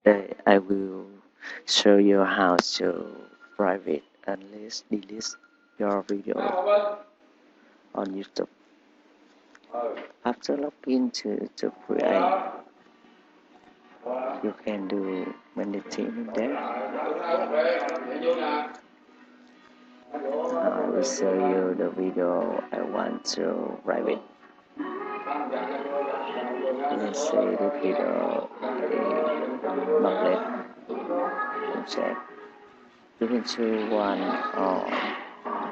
Today I will show you how to private and delete your video on YouTube. After login to create, you can do many things there. I will show you the video I want to private. Let's say the video is public. Check. You can choose one or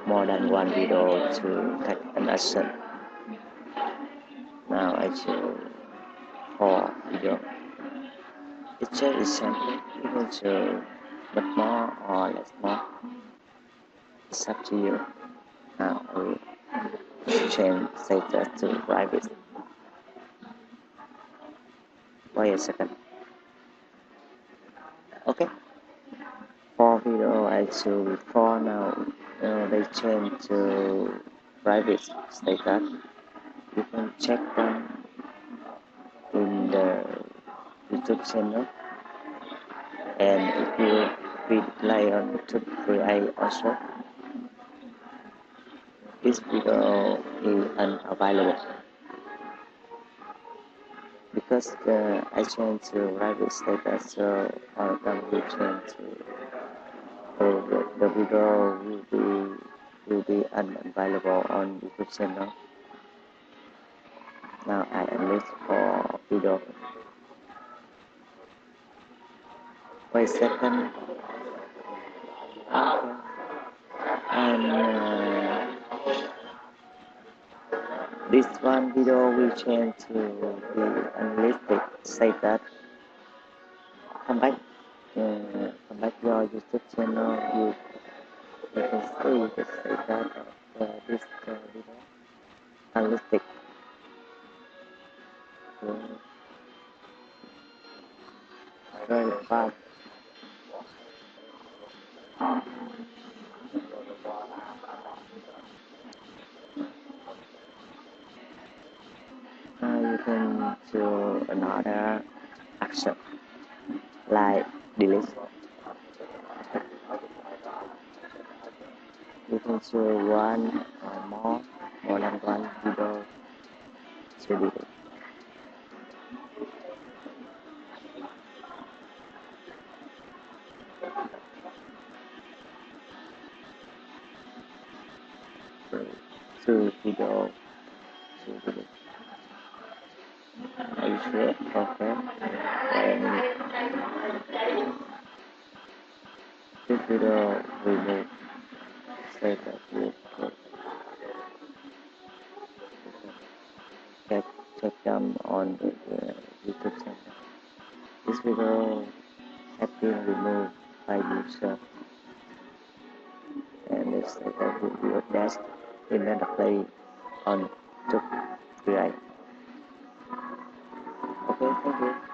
more than one video to take an action. Now I choose 4 video. It just simple. You can choose much more or less more. It's up to you. Now I will change status to private. Wait a second. Okay. For video I choose before, now they change to private status. You can check them in the YouTube channel, and if you play on YouTube create also, this video is unavailable because I changed to private status, so all of them will change to the video will be unavailable on YouTube channel. Now I unlist for video. Wait a second. And this one video will change to the unlisted status. Come back your YouTube channel. You can see the status of this video. Unlisted. Very fast. You can do another action like delete. You can choose one or more than one video to delete. Two video to delete. Are you sure? Okay. And this video remove status with check them on the YouTube channel. This video has been removed by user, and the status will be updated immediately on YouTube create. Okay, thank you.